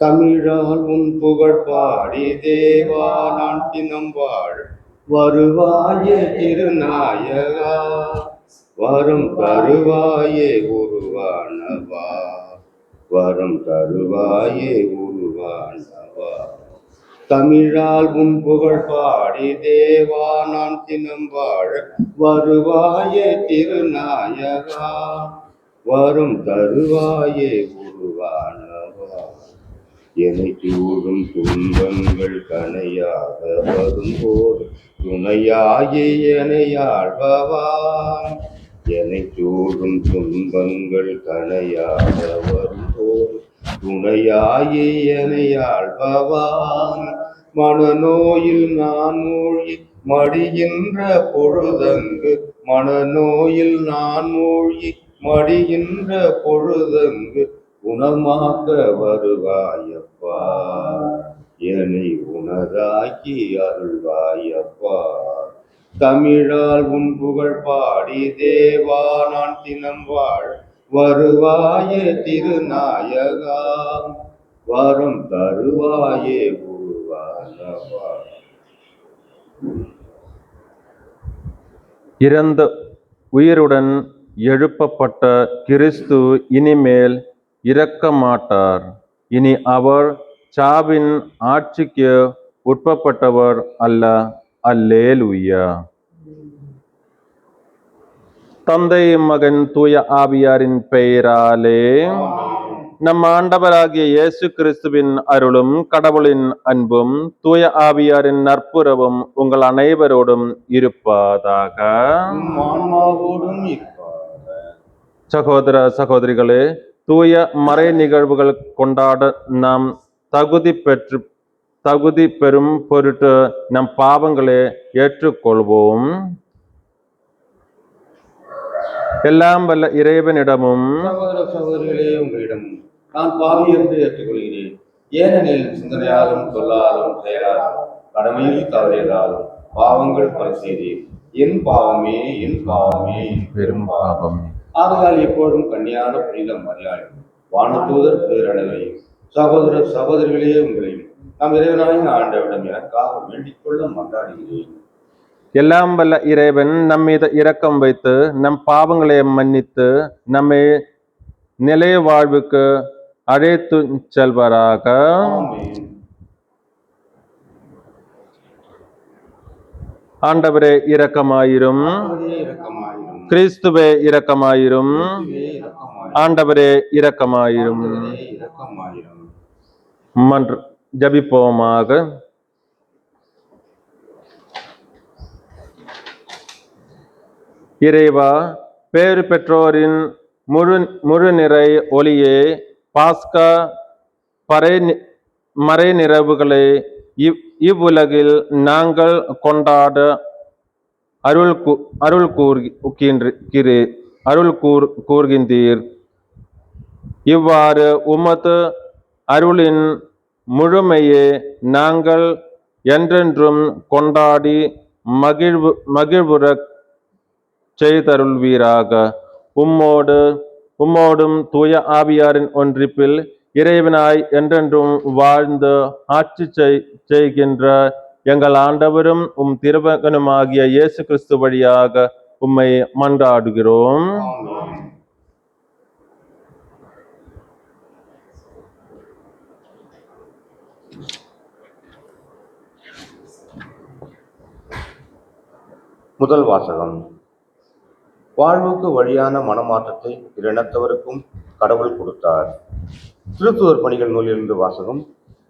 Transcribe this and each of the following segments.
தமிழால் உன் புகழ் பாடி தேவா நான் தினம் வாழ் வருவாயே திருநாயகா, வரும் தருவாயே உருவானவா, வரும் தருவாயே உருவானவா. தமிழால் உன் புகழ் பாடி தேவா நான் தினம் வாழ வருவாயே திருநாயகா, வரும் தருவாயே உருவானவா. என்னை சூழும் துன்பங்கள் கனையாக வரும்போது துணையாகி எனையாழ்பவா, என்னை சூழும் துன்பங்கள் கனையாக வரும்போது துணையாகி எனையாழ்பவா. மனநோயில் நான் மூழ்கி மடிகின்ற பொழுதங்கு, மனநோயில் நான் மூழ்கி மடிகின்ற பொழுதங்கு குணமாக்க வருவாயப்பா, என்னை உனதாக்கி அருள்வாயப்பா. தமிழால் உன் புகழ் பாடி தேவா நான் தினம் வாழ் வருவாயே திருநாயகா, வரும் தருவாயே உருவானவா. இறந்த உயிருடன் எழுப்பப்பட்ட கிறிஸ்து இனிமேல் இறக்க மாட்டார். இனி அவர் சாவின் ஆட்சிக்கு உட்பட்டவர் அல்ல. அல்லேலூயா. தந்தை மகன் தூய ஆவியாரின் பெயராலே நம் ஆண்டவராகிய இயேசு கிறிஸ்துவின் அருளும் கடவுளின் அன்பும் தூய ஆவியாரின் நற்புறவும் உங்கள் அனைவரோடும் இருப்பதாக. சகோதர சகோதரிகளே, தூய மறை நிகழ்வுகள் கொண்டாட நாம் தகுதி பெறும் பொருட்டு நம் பாவங்களை ஏற்றுக்கொள்வோம். எல்லாம் வல்ல இறைவனிடமும் சகோதர சகோதரிகளே உங்களிடமும் நான் பாவி என்று ஏற்றுக்கொள்கிறேன். ஏனெனில் சிந்தனையாலும் சொல்லாலும் செயலாலும் கடமையில் தவறியதாலும் பாவங்கள் பல செய்தேன். என் பாவமே என் பாவமே என் பெரும் பாவமே. ஆதலால் எப்போதும் கன்னியான புனித மரியாதை வானதூதர் பேரழகையும் சகோதர சகோதரிகளே உங்களையும் நம் இறைவனாயின் ஆண்டவிடம் எனக்காக வேண்டிக் கொள்ள மன்றாடுகிறேன். எல்லாம் வல்ல இறைவன் நம் மீது இரக்கம் வைத்து நம் பாவங்களை மன்னித்து நம்மை நிலைய வாழ்வுக்கு அழைத்து செல்வராக. ஆண்டவரே இரக்கமாயிரும். கிறிஸ்துவே இரக்கமாயிரும். ஆண்டவரே இரக்கமாயிரும். ஜபிப்போமாக. இறைவா, பேறு பெற்றோரின் முழு நிறை ஒளியே, பாஸ்கா மறை நிறைவுகளை இவ்வுலகில் நாங்கள் கொண்டாட அருள் கூர்கின்றீர். இவ்வாறு உமது அருளின் முழுமையை நாங்கள் என்றென்றும் கொண்டாடி மகிழ்வுற செய்தருள்வீராக. உம்மோடும் தூய ஆவியாரின் ஒன்றிப்பில் இறைவனாய் என்றென்றும் வாழ்ந்து ஆட்சி செய்கின்ற எங்கள் ஆண்டவரும் உம் திருமகனுமாகிய இயேசு கிறிஸ்து வழியாக உம்மை மன்றாடுகிறோம். முதல் வாசகம். வாழ்வுக்கு வழியான மனமாற்றத்தை இரணத்தவருக்கும் கடவுள் கொடுத்தார். திருத்துவர் பணிகள் நூலிலிருந்து வாசகம்.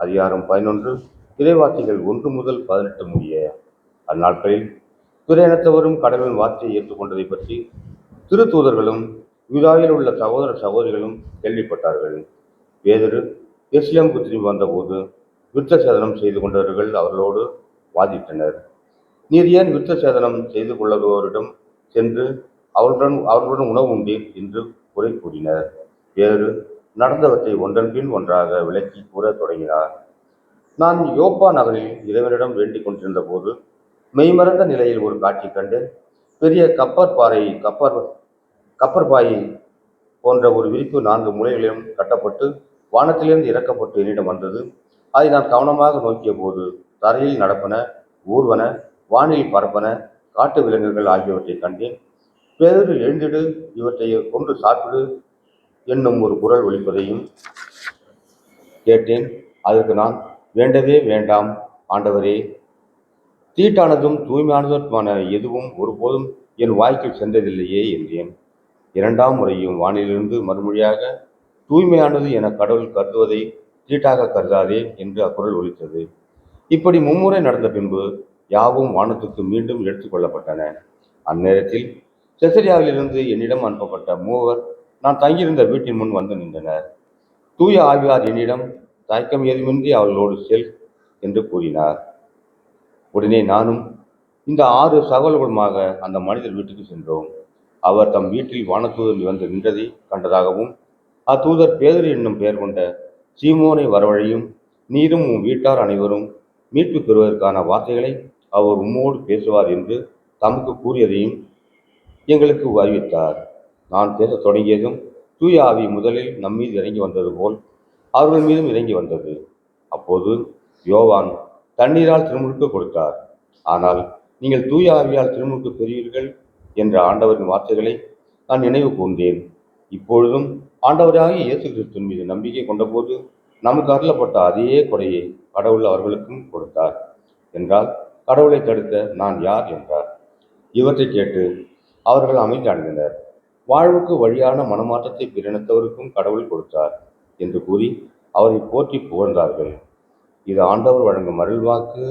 அதிகாரம் 11, இறைவார்த்தைகள் 1 முதல் 18 முடிய. அந்நாட்களில் பிற இனத்தவரும் கடவுளின் வார்த்தையை ஏற்றுக்கொண்டதை பற்றி திருத்தூதர்களும் யூதாவில் உள்ள சகோதர சகோதரிகளும் கேள்விப்பட்டார்கள். பேதுரு எருசலேமுக்கு திரும்பி வந்தபோது விருத்த சேதனம் செய்து கொண்டவர்கள் அவர்களோடு வாதிட்டனர். நீர் ஏன் விருத்த சேதனம் செய்து கொள்ளுவோரிடம் சென்று அவர்களுடன் உணவு உண்டீர் என்று குறை கூறினர். பேதுரு நடந்தவற்றை ஒன்றன் பின் ஒன்றாக விளக்கி கூற தொடங்கினார். நான் யோப்பா நகரில் இறைவனிடம் வேண்டிக் கொண்டிருந்த போது மெய்மறந்த நிலையில் ஒரு காட்சி கண்டு, பெரிய கப்பற்பாயை போன்ற ஒரு விரிப்பு 4 மூலைகளிலும் கட்டப்பட்டு வானத்திலிருந்து இறக்கப்பட்டு என்னிடம் வந்தது. அதை நான் கவனமாக நோக்கிய போது தரையில் நடப்பன, ஊர்வன, வானில் பறப்பன, காட்டு விலங்குகள் ஆகியவற்றை கண்டேன். பேதுரு, எழுந்திடு, இவற்றை கொண்டு சாப்பிடு என்னும் ஒரு குரல் ஒலிப்பதையும் கேட்டேன். அதற்கு நான், வேண்டவே வேண்டாம் ஆண்டவரே, தீட்டானதும் தூய்மையானதுமான எதுவும் ஒருபோதும் என் வாய்க்குள் சென்றதில்லையே என்றேன். இரண்டாம் முறையும் வானிலிருந்து மறுமொழியாக, தூய்மையானது என கடவுள் கருதுவதை தீட்டாக கருதாதே என்று அக்குரல் ஒலித்தது. இப்படி மும்முறை நடந்த பின்பு யாவும் வானத்துக்கு மீண்டும் எடுத்துக்கொள்ளப்பட்டன. அந்நேரத்தில் செசரியாவிலிருந்து என்னிடம் அனுப்பப்பட்ட மூவர் நான் தங்கியிருந்த வீட்டின் முன் வந்து நின்றனர். தூய ஆவியார் என்னிடம், தயக்கம் ஏதுமின்றி அவர்களோடு செல் என்று கூறினார். உடனே நானும் இந்த 6 சகோதரர்களுமாக அந்த மனிதர் வீட்டுக்கு சென்றோம். அவர் தம் வீட்டில் வானதூதர் வந்து நின்றதை கண்டதாகவும், அத்தூதர் பேதுரு என்னும் பெயர் கொண்ட சீமோனை வரவழையும், நீரும் உம் வீட்டார் அனைவரும் மீட்பு பெறுவதற்கான வார்த்தைகளை அவர் உம்மோடு பேசுவார் என்று தமக்கு கூறியதையும் எங்களுக்கு அறிவித்தார். நான் பேசத் தொடங்கியதும் தூய ஆவி முதலில் நம்மீது இறங்கி வந்தது போல் அவர்கள் மீதும் இறங்கி வந்தது. அப்போது யோவான் தண்ணீரால் திருமுழுக்கு கொடுத்தார். ஆனால் நீங்கள் தூய ஆவியால் திருமுழுக்கு பெறுவீர்கள் என்ற ஆண்டவரின் வார்த்தைகளை நான் நினைவு கூர்ந்தேன். இப்பொழுதும் ஆண்டவராகிய இயேசு கிறிஸ்துவின் மீது நம்பிக்கை கொண்டபோது நமக்கு அருளப்பட்ட அதே கொடையை கடவுள் அவர்களுக்கும் கொடுத்தார் என்றால், கடவுளை தடுக்க நான் யார் என்றார். இவற்றை கேட்டு அவர்கள் அமைதி அடைந்தனர். வாழ்வுக்கு வழியான மனமாற்றத்தை பிரினத்தவருக்கும் கடவுள் கொடுத்தார் என்று கூறி அவரை போற்றி புகழ்ந்தார்கள். இது ஆண்டவர் வழங்கும் அருள்வாக்கு.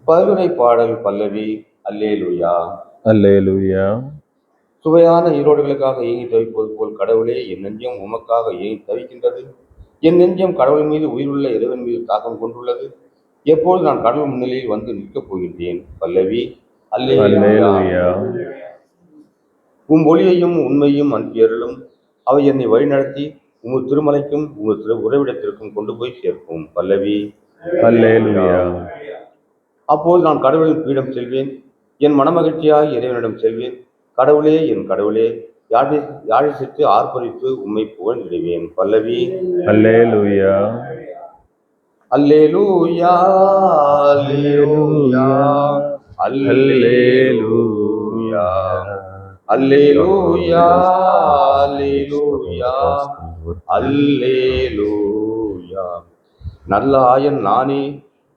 பதிலுரை பாடல் பல்லவி. அல்லேலூயா, அல்லேலூயா. சுவையான ஈரோடுகளுக்காக ஏங்கி தவிப்பது போல் கடவுளே, என் நெஞ்சம் உமக்காக ஏங்கி தவிக்கின்றது. என் நெஞ்சம் கடவுள் மீது, உயிருள்ள இறைவன் மீது தாக்கம் கொண்டுள்ளது. எப்போது நான் கடவுள் முன்னிலையில் வந்து நிற்கப் போகின்றேன். பல்லவி. அல்லேலூயா. உம் ஒளியையும் உண்மையும் அன்பியருளும், அவை என்னை வழிநடத்தி உமது திருமலைக்கும் உமது உறைவிடத்திற்கும் கொண்டு போய் சேர்க்கும். பல்லவி. அல்லேலூயா. அப்போது நான் கடவுளின் பீடம் செல்வேன், என் மனமகிழ்ச்சியாய் இறைவனிடம் செல்வேன். கடவுளே, என் கடவுளே, யாழிசைத்து ஆர்ப்பரித்து உம்மை புகழ்ந்திடுவேன். பல்லவி. அல்லேலூயா. அல்லேலூயா, அல்லேலூயா, அல்லேலூயா, அல்லேலூயா, அல்லேலூயா, அல்லேலூயா. நல்ல ஆயன் நானே,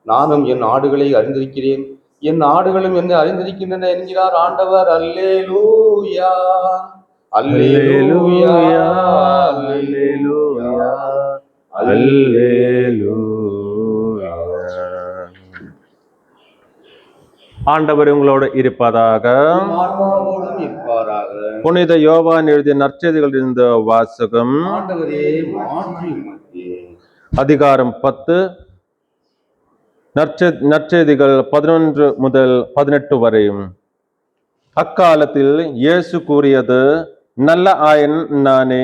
நானும் என் ஆடுகளை அறிந்திருக்கிறேன், என் ஆடுகளும் என்னை அறிந்திருக்கின்றன என்கிறார் ஆண்டவர். அல்லேலூயா, அல்லேலூயா, அல்லேலூயா, அல்லேலூயா. ஆண்டவர் உங்களோடு இருப்பதாக. ஆன்மாவோடும் இருப்பாராக. புனித யோவான் எழுதிய நற்செய்திகளில் இருந்த வாசகம். ஆண்டவரே, மாற்றி உமக்கே. அதிகாரம் 10. நற்செய்திகள் 11 முதல் 18 வரை. அக்காலத்தில் இயேசு கூறியது, நல்ல ஆயன் நானே.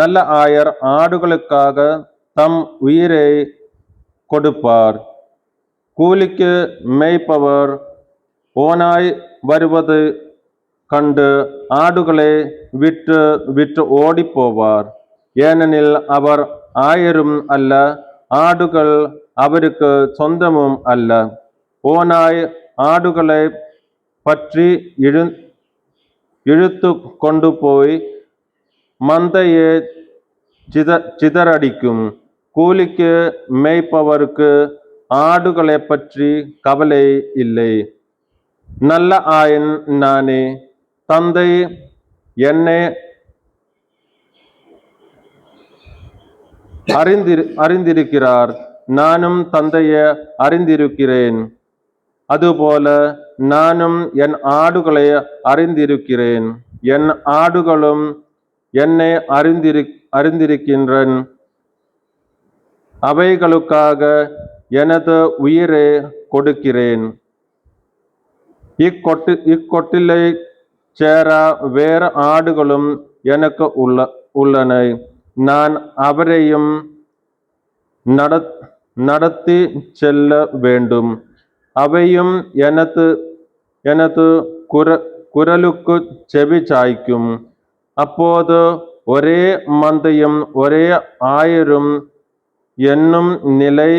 நல்ல ஆயர் ஆடுகளுக்காக தம் உயிரை கொடுப்பார். கூலிக்கு மேய்ப்பவர் ஓனாய் வருவது கண்டு ஆடுகளை விட்டு ஓடி போவார். ஏனெனில் அவர் ஆயரும் அல்ல, ஆடுகள் அவருக்கு சொந்தமும் அல்ல. ஓனாய் ஆடுகளை பற்றி இழுத்து கொண்டு போய் மந்தையை சிதறடிக்கும். கூலிக்கு மேய்ப்பவருக்கு ஆடுகளை பற்றி கவலை இல்லை. நல்ல ஆயன் நானே. தந்தை என்னை அறிந்திருக்கிறார், நானும் தந்தையை அறிந்திருக்கிறேன். அதுபோல நானும் என் ஆடுகளை அறிந்திருக்கிறேன், என் ஆடுகளும் என்னை அறிந்திருக்கின்றன. அவைகளுக்காக எனது உயிரை கொடுக்கிறேன். இக்கொட்டிலை சேர வேறு ஆடுகளும் எனக்கு உள்ளன. நான் அவரையும் நடத்தி செல்ல வேண்டும். அவையும் எனது குரலுக்கு செவி சாய்க்கும். அப்போது ஒரே மந்தையும் ஒரே ஆயரும் என்னும் நிலை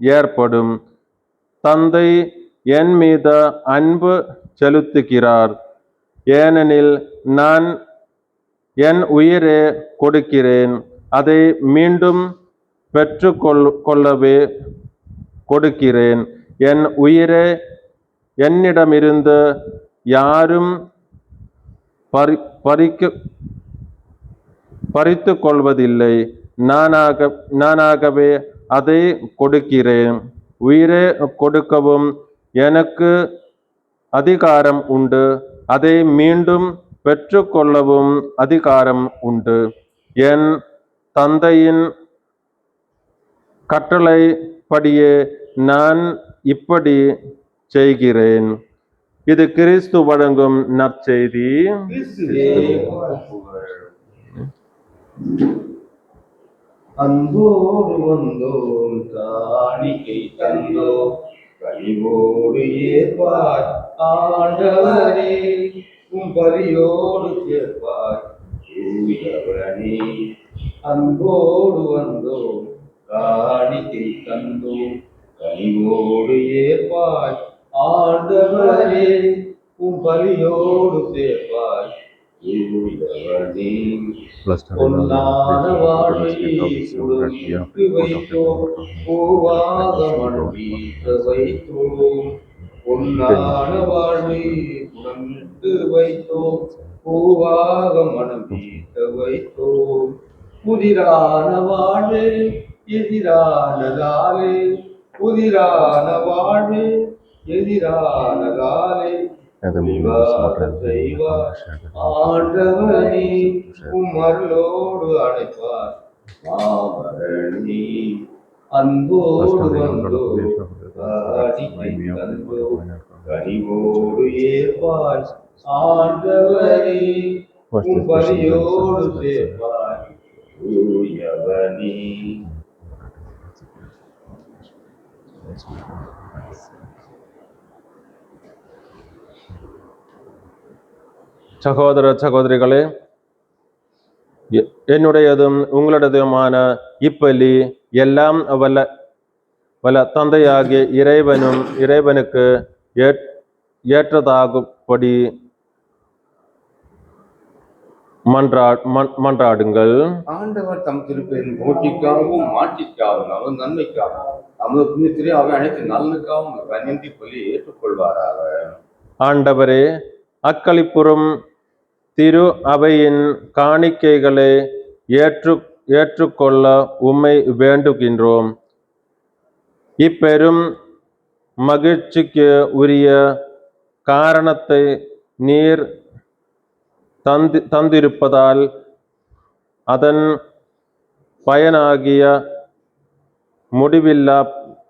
ஏற்படும். தந்தை என் மீது அன்பு செலுத்துகிறார், ஏனெனில் நான் என் உயிரை கொடுக்கிறேன், அதை மீண்டும் கொள்ளவே கொடுக்கிறேன். என் உயிரை என்னிடமிருந்து யாரும் பறித்து கொள்வதில்லை, நானாகவே அதை கொடுக்கிறேன். உயிரை கொடுக்கவும் எனக்கு அதிகாரம் உண்டு, அதை மீண்டும் பெற்றுக்கொள்ளவும் அதிகாரம் உண்டு. என் தந்தையின் கட்டளைப்படியே நான் இப்படி செய்கிறேன். இது கிறிஸ்து வழங்கும் நற்செய்தி. அன்போடு வந்தோம், காணிக்கை தந்தோம், கனிவோடு ஏற்பார் ஆண்டவரே, உம் பலியோடு சேர்ப்பார் தூயவனே. அன்போடு வந்தோம், காணிக்கை தந்தோம், கனிவோடு ஏற்பார் ஆண்டவரே, உம் பலியோடு சேர்ப்பார் தூயவனே. பொன்னான வாழ்வை கொடுத்து வைத்தோம், பூவாக மனம் வீச வைத்தோம். பொன்னான வாழ்வை கொடுத்து வைத்தோம், பூவாக மனம் வீச வைத்தோம். புதிரான வாழ்வு எதிரானதாலே, புதிரான வாழ்வு எதிரானதாலே செய்வார் ஆண்டவனே, உம் அருளோடு அழைப்பார் மாமரணி. அன்போடு வந்தோ, காணிக்கை தந்தோ, கனிவோடு ஏற்பார் ஆண்டவனே, உம் பலியோடு சேர்ப்பார் தூயவனே. சகோதர சகோதரிகளே, என்னுடையதும் உங்களுடையதுமான இப்பலி எல்லாம் வல்ல தந்தையாகிய இறைவனுக்கு ஏற்றதாகும்படி மன்றாடுங்கள். ஆண்டவர் தம் திருப்பெயரின் போட்டிக்காகவும் மாட்டிக்காகவும் நமது நன்மைக்காகவும் நமது புண்ணியத்திலே அவை அனைத்து நலனுக்காகவும் கனிந்தி பலி ஏற்றுக்கொள்வாராக. ஆண்டவரே, அக்களிப்புறும் திரு அவையின் காணிக்கைகளை ஏற்றுக்கொள்ள உம்மை வேண்டுகின்றோம். இப்பெரும் மகிழ்ச்சிக்கு உரிய காரணத்தை நீர் தந்திருப்பதால் அதன் பயனாகிய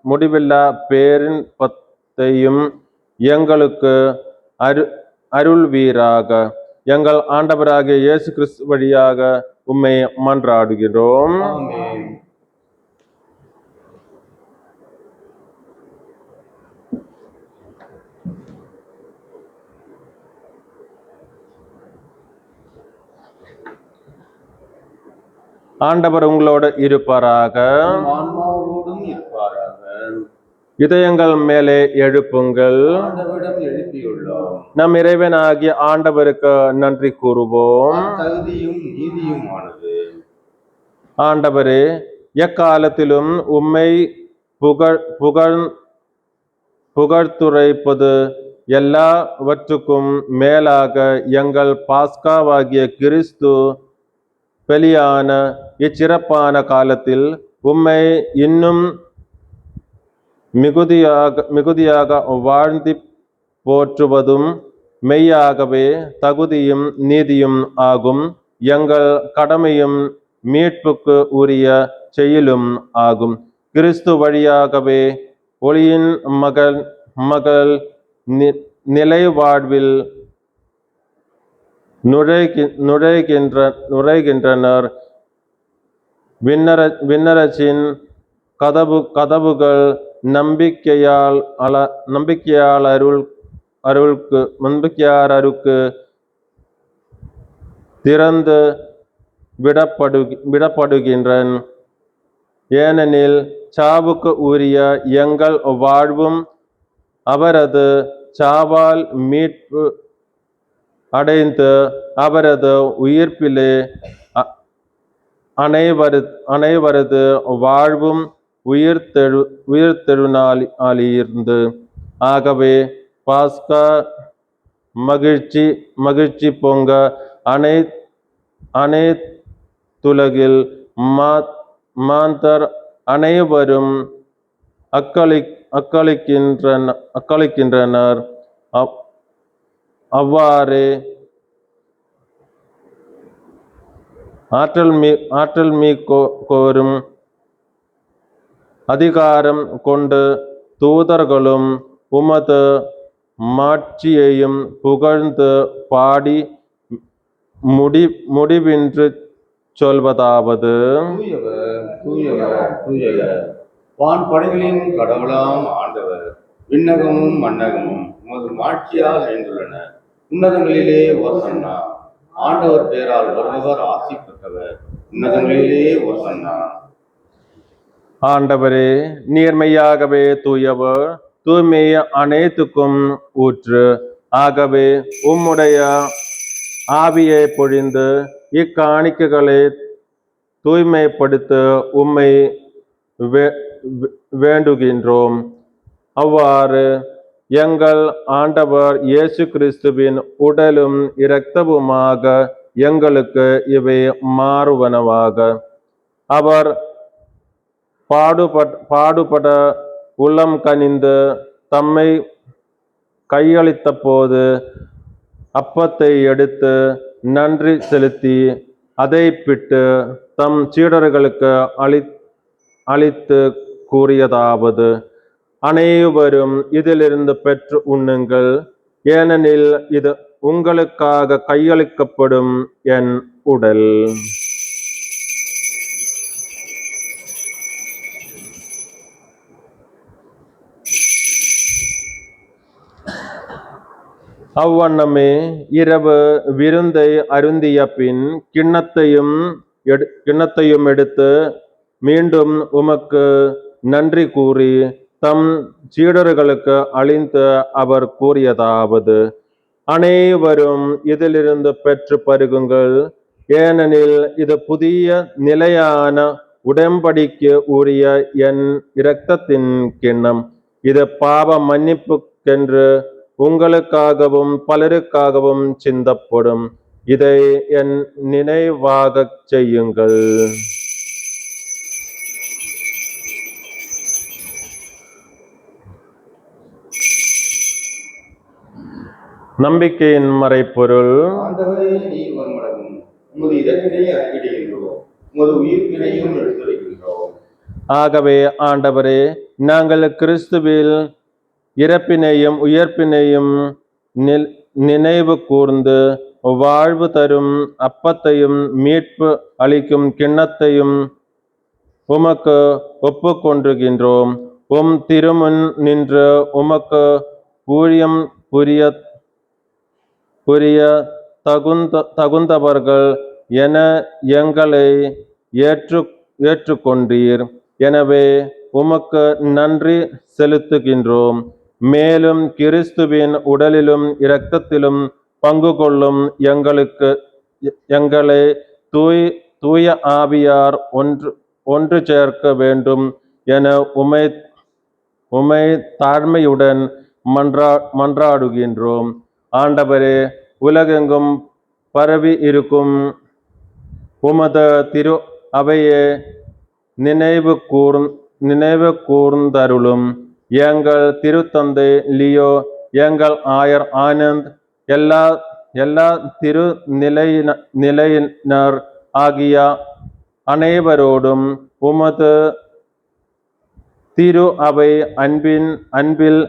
முடிவில்லா பேரின்பத்தையும் எங்களுக்கு அருள்வீராக. எங்கள் ஆண்டவராகிய இயேசு கிறிஸ்து வழியாக உம்மை மன்றாடுகிறோம். ஆண்டவர் உங்களோடு இருப்பாராக. இதயங்கள் மேலே எழுப்புங்கள். நம் இறைவனாகிய ஆண்டவருக்கு நன்றி கூறுவோம். ஆண்டவரே, எக்காலத்திலும் உம்மை புகழ்த்துரைப்பது எல்லாவற்றுக்கும் மேலாக எங்கள் பாஸ்காவாகிய கிறிஸ்து பலியான இச்சிறப்பான காலத்தில் உம்மை இன்னும் மிகுதியாக வாழ்ந்து போற்றுவதும் மெய்யாகவே தகுதியும் நீதியும் ஆகும். எங்கள் கடமையும் மீட்புக்கு உரிய செயலும் ஆகும். கிறிஸ்து வழியாகவே ஒளியின் மகள் நிலை வாழ்வில் நுழைகின்றனர். விண்ணரசின் கதவுகள் நம்பிக்கையாளருக்கு திறந்து விடப்படுகின்றன. ஏனெனில் சாவுக்கு உரிய எங்கள் வாழ்வும் அவரது சாவால் மீட்பு அடைந்து அவரது உயிர்ப்பிலே அனைவரது வாழ்வும் உயிர்த்தெழுநாளிலிருந்து. ஆகவே பாஸ்கா மகிழ்ச்சி பொங்க அனைத்துலகில் மாந்தர் அனைவரும் அக்களிக்கின்றனர். அவ்வாறே ஆற்றல் மிக்கோரும் அதிகாரம் கொண்டு தூதர்களும் உமது மாட்சியையும் புகழ்ந்து பாடி முடிவின்றி சொல்வதாவது: தூயவர், தூயவர், தூயவர், வான்படைகளின் கடவுளாம் ஆண்டவர், விண்ணகமும் மண்ணகமும் உமது மாட்சியால் நிறைந்துள்ளன. உன்னதங்களிலே ஓசன்னா. ஆண்டவர் பெயரால் வருபவர் ஆசி பெற்றவர். உன்னதங்களிலே ஓசன்னா. ஆண்டவரே, நேர்மையாகவே தூயவர், தூய்மை அனைத்துக்கும் ஊற்று. ஆகவே உம்முடைய ஆவியை பொழிந்து இக்காணிக்கைகளை தூய்மைப்படுத்த உம்மை வேண்டுகின்றோம். அவ்வாறு எங்கள் ஆண்டவர் இயேசு கிறிஸ்துவின் உடலும் இரத்தமுமாக எங்களுக்கு இவை மாறுவனவாக. அவர் பாடுபட உள்ளம் கனிந்து தம்மை கையளித்த போது அப்பத்தை எடுத்து நன்றி செலுத்தி அதை பிட்டு தம் சீடர்களுக்கு அளித்து கூறியதாவது: அனைவரும் இதிலிருந்து பெற்று உண்ணுங்கள், ஏனெனில் இது உங்களுக்காக கையளிக்கப்படும் என் உடல். அவ்வண்ணமே இரவு விருந்தை அருந்திய பின் கிண்ணத்தையும் எடுத்து மீண்டும் உமக்கு நன்றி கூறி தம் சீடர்களுக்கு அளித்து அவர் கூறியதாவது: அனைவரும் இதிலிருந்து பெற்று பருகுங்கள், ஏனெனில் இது புதிய நிலையான உடன்படிக்கை உரிய என் இரத்தத்தின் கிண்ணம். இது பாவ மன்னிப்புக்கென்று உங்களுக்காகவும் பலருக்காகவும் சிந்தப்படும். இதை என் நினைவாகச் செய்யுங்கள். நம்பிக்கையின் மறைப்பொருள்: ஆண்டவரே, நீர் வருமளவும் உமது இறப்பினை அறிக்கையிடுகின்றோம், உமது உயிர்ப்பினையும் எடுத்துரைக்கின்றோம். ஆகவே ஆண்டவரே, நாங்கள் கிறிஸ்துவில் இறப்பினையும் உயிர்ப்பினையும் நினைவு கூர்ந்து வாழ்வு தரும் அப்பத்தையும் மீட்பு அளிக்கும் கிண்ணத்தையும் உமக்கு ஒப்புக்கொண்டுகின்றோம். உம் திருமுன் நின்று உமக்கு ஊழியம் புரிய தகுந்தவர்கள் என எங்களை ஏற்றுக்கொண்டீர். எனவே உமக்கு நன்றி செலுத்துகின்றோம். மேலும் கிறிஸ்துவின் உடலிலும் இரத்தத்திலும் பங்கு கொள்ளும் எங்களை தூய ஆவியார் ஒன்று சேர்க்க வேண்டும் என உமை தாழ்மையுடன் மன்றாடுகின்றோம். ஆண்டவரே, உலகெங்கும் பரவி இருக்கும் உமது திரு அவையை நினைவு கூர்ந்தருளும். எங்கள் திருத்தந்தை லியோ, எங்கள் ஆயர் ஆனந்த், எல்லா திரு நிலையினர் ஆகிய அனைவரோடும் உமது திரு அவை அன்பில்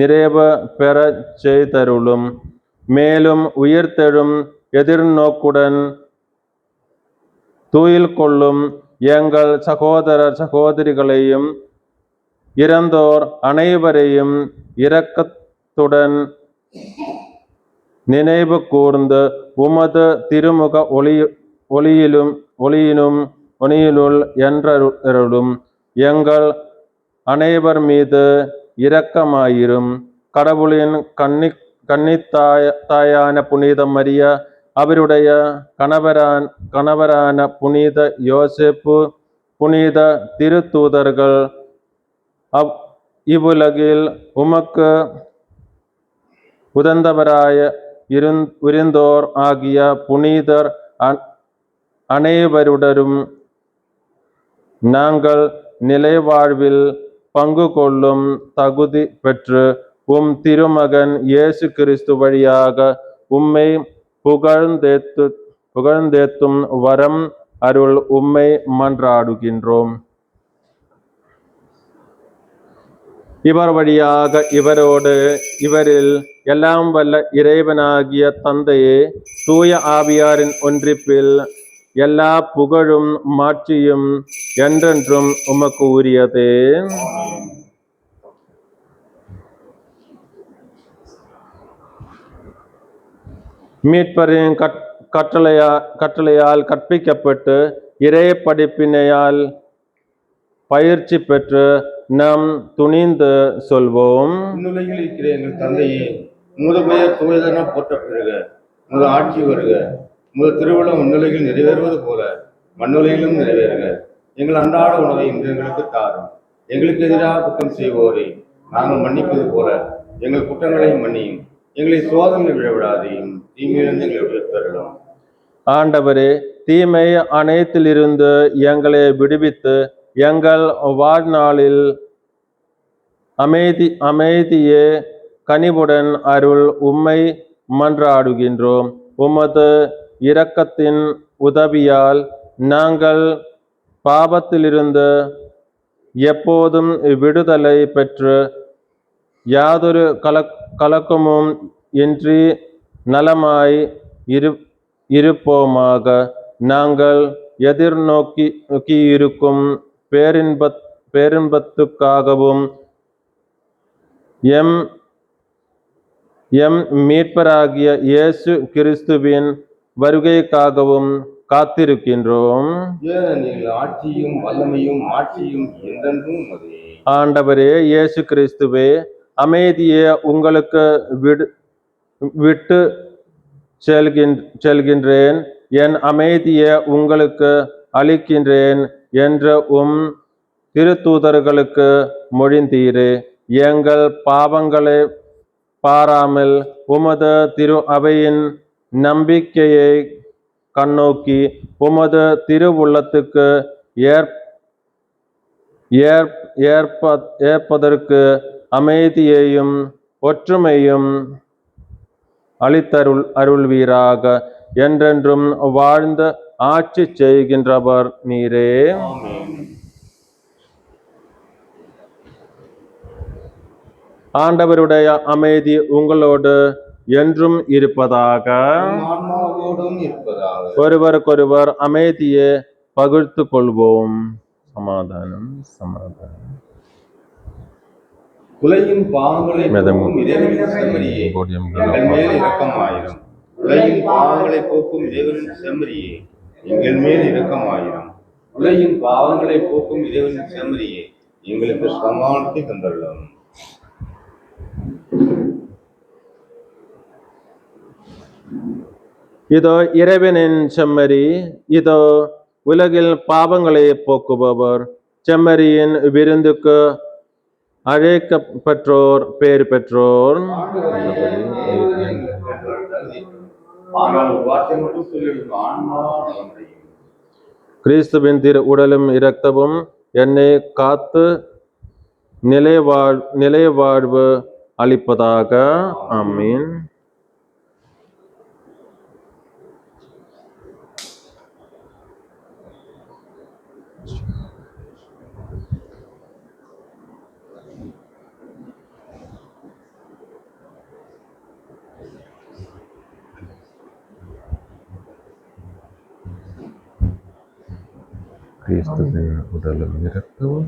நிறைவு பெறச் செய்தருளும். மேலும் உயிர்த்தெழும் எதிர்நோக்குடன் துயில் கொள்ளும் எங்கள் சகோதரர் சகோதரிகளையும் இறந்தோர் அனைவரையும் இரக்கத்துடன் நினைவு கூர்ந்து உமது திருமுக ஒளியினுள் என்றருளும். எங்கள் அனைவர் மீது இரக்கமாயிரும். கடவுளின் கன்னித்தாயான புனித மரியா, அவருடைய கணவரான புனித யோசேப்பு, புனித திருத்தூதர்கள், இவ்வுலகில் உமக்கு உதந்தவராய இருந்தோர் ஆகிய புனிதர் அனைவருடனும் நாங்கள் நிலைவாழ்வில் பங்கு கொள்ளும் தகுதி பெற்று உம் திருமகன் இயேசு கிறிஸ்து வழியாக உம்மை புகழ்ந்தேத்தும் வரம் அருள் உம்மை மன்றாடுகின்றோம். இவர் வழியாக இவரோடு இவரில் எல்லாம் வல்ல இறைவனாகிய தந்தையே, தூய ஆவியாரின் ஒன்றிப்பில் எல்லா புகழும் மாட்சியும் என்றென்றும் உமக்கு உரியதே. மீட்பரின் கட்டளையால் கற்பிக்கப்பட்டு இறை படிப்பினையால் பயிற்சி பெற்று நாம் துணிந்து சொல்வோம். விண்ணுலகில் இருக்கிற எங்கள் தந்தையே, உமது பெயர் தூயதென போற்றப் பெறுக. உமது ஆட்சி வருக. உமது திருவுளம் விண்ணுலகில் நிறைவேறுவது போல மண்ணுலகிலும் நிறைவேறுக. எங்கள் அன்றாட உணவை இன்று எங்களுக்கு தாரும். எங்களுக்கு எதிராக குற்றம் செய்வோரை நாங்கள் மன்னிப்பது போல எங்கள் குற்றங்களை மன்னியும். எங்களை சோதனை விழவிடாதையும் தீமையிலிருந்து எங்களை விடுவித்தருளும். ஆண்டவரே, தீமை அனைத்திலிருந்து எங்களை விடுவித்து எங்கள் வாழ்நாளில் அமைதியே கனிவுடன் அருள் உம்மை மன்றாடுகின்றோம். உமது இரக்கத்தின் உதவியால் நாங்கள் பாவத்திலிருந்து எப்போதும் விடுதலை பெற்று யாதொரு கலக்கமும் இன்றி நலமாய் இருப்போமாக. நாங்கள் எதிர்நோக்கியிருக்கும் பேரின்பத்துக்காகவும் எம் மீட்பராகிய இயேசு கிறிஸ்துவின் வருகைக்காகவும் காத்திருக்கின்றோம். ஆட்சியும் வல்லமையும் மாட்சியும் என்றென்றும் உமதே. ஆண்டவரே இயேசு கிறிஸ்துவே, அமைதியை உங்களுக்கு விட்டு செல்கின்றேன், என் அமைதியை உங்களுக்கு அளிக்கின்றேன் என்று உம் திருத்தூதர்களுக்கு மொழிந்தீரே. எங்கள் பாவங்களை பாராமல் உமது திரு அவையின் நம்பிக்கையை கண்ணோக்கி உமது திருவுள்ளத்துக்கு ஏற்பதற்கு அமைதியையும் ஒற்றுமையும் அருள்வீராக. என்றென்றும் வாழ்ந்து ஆட்சி செய்கின்றவர் நீரே. ஆண்டவருடைய அமைதி உங்களோடு என்றும் இருப்பதாக. ஒருவருக்கொருவர் அமைதியை பகிர்ந்து கொள்வோம். சமாதானம் சமாதானம். உலகின் பாவங்களை போக்கும் இறைவனின் செம்மறியே, எங்கள் மேல் இரக்கமாயிரும். உலகின் பாவங்களை போக்கும் இறைவனின் செம்மறியே, எங்கள் மேல் இரக்கமாயிரும். உலகின் பாவங்களை போக்கும் இறைவனின் செம்மறியே, எங்களுக்கு சமாதானத்தை தந்துள்ளோம். இதோ இறைவனின் செம்மறி, இதோ உலகில் பாவங்களை போக்குபவர். செம்மறியின் விருந்துக்கு அழைக்கப்பெற்றோர் பேர் பெற்றோர். கிறிஸ்துவின் திரு உடலும் இரத்தமும் என்னை காத்து நிலைவாழ்வு அளிப்பதாக. ஆமீன். கிறிஸ்துவின் உடலும் இரத்தமும்,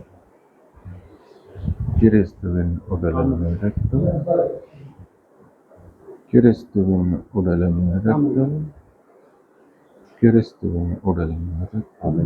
கிறிஸ்துவின் உடலும் இரத்தமும், கிறிஸ்துவின் உடலும் இரத்தம், கிறிஸ்துவின் உடலும் இரத்தம்.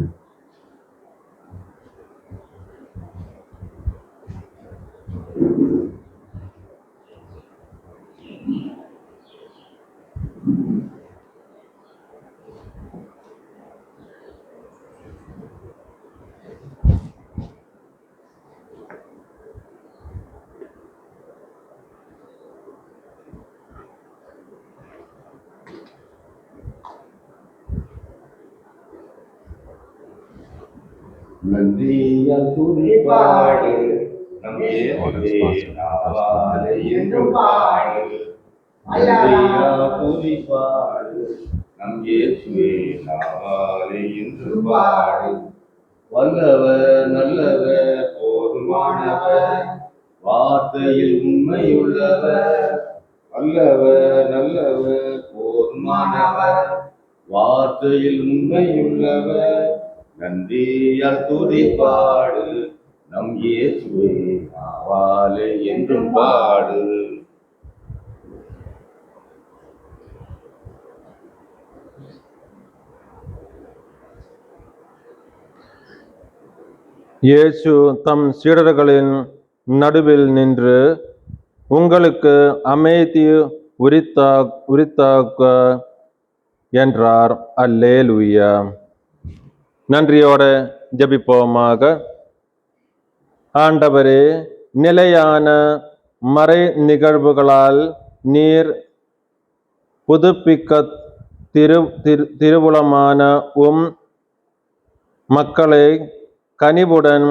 நன்றியால் துதிபாடு நம் இயேசுவே நாவாலே என்றும் பாடு. நன்றியால் துதிபாடு நம் இயேசுவே நாவாலே என்றும் பாடு. வல்லவர் நல்லவர் போதுமானவர், வார்த்தையில் உண்மையுள்ளவர். வல்லவர் நல்லவர் போதுமானவர், வார்த்தையில் உண்மையுள்ளவர். நன்றியால் துதிபாடு நம் இயேசுவே நாவாலே என்றும் பாடு. இயேசு தம் சீடர்களின் நடுவில் நின்று, உங்களுக்கு அமைதி உரித்தாக்க என்றார். அல்லேலூயா. நன்றியோட ஜெபிப்போமாக. ஆண்டவரே, நிலையான மறை நிகழ்வுகளால் நீர் புதுப்பிக்க திருவுளமான மக்களை கனிவுடன்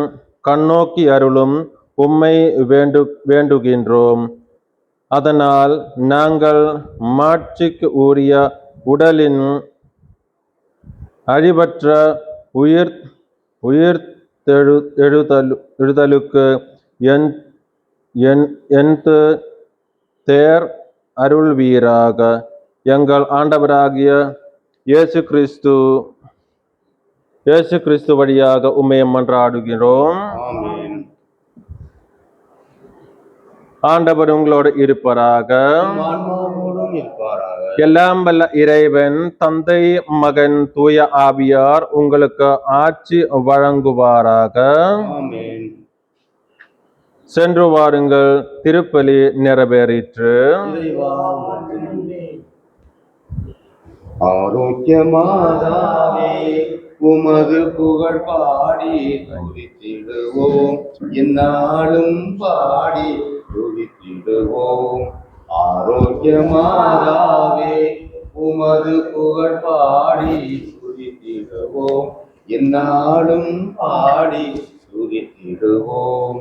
கண்ணோக்கி அருளும் உம்மை வேண்டுகின்றோம். அதனால் நாங்கள் மாட்சிக்கு உரிய உடலின் அழிவற்ற எழுதலுக்கு எந்து தேர் அருள்வீராக. எங்கள் ஆண்டவராகிய இயேசு கிறிஸ்து வழியாக உம்மை மன்றாடுகிறோம். ஆண்டவர் உங்களோடு இருப்பாராக. எல்லாம் வல்ல இறைவன் தந்தை, மகன், தூய ஆவியார் உங்களுக்கு ஆட்சி வழங்குவாராக. சென்று வாருங்கள், திருப்பலி நிறைவேறிற்று. ஆரோக்கியமாதாவே உமது புகழ் பாடி துதித்திடுவோம், எந்நாளும் பாடி துதித்திடுவோம். ஆரோக்கியமாதாவே உமது புகழ் பாடி துதித்திடுவோம், எந்நாளும் பாடி துதித்திடுவோம்.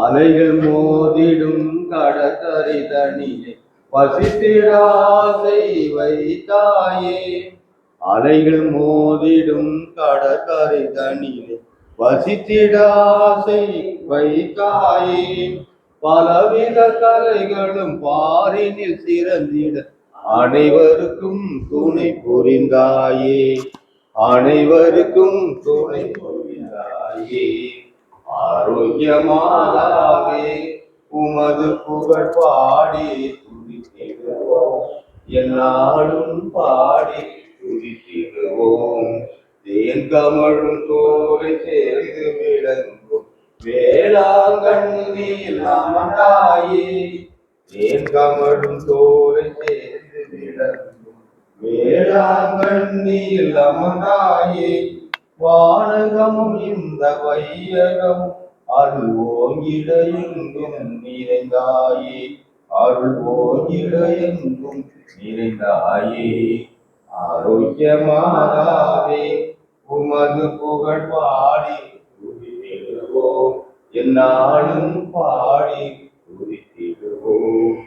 அலைகள் மோதிடும் கடற்கரை தனியே பசித்திடாசை வைத்தாயே. அலைகள் மோதிடும் கடற்கரை தனிலே வசித்திடாசை வைத்தாயே. பலவித கலைகளும் பாரினில் சிறந்திட அனைவருக்கும் துணை புரிந்தாயே. அனைவருக்கும் துணை புரிந்தாயே. ஆரோக்கியமாதாவே உமது புகழ் பாடி துதித்திடுவோம், எந்நாளும் பாடி துதித்திடுவோம். தேன் கமழும் தோலை சேர்ந்து விளங்கும் வேளாங்கண்ணியில் அமர்ந்தாயே. தேன் கமழும் தோலை சேர்ந்து விளங்கும் வேளாங்கண்ணியில் அமர்ந்தாயே. வானகமும் இந்த வையகமும் அருள் ஓங்கிட எங்கும் நிறைந்தாயே. அருள் ஓங்கிட எங்கும் நிறைந்தாயே. ஆரோக்கியமாதாவே உமது புகழ் பாடி துதித்திடுவோம், எந்நாளும் பாடி துதித்திடுவோம்.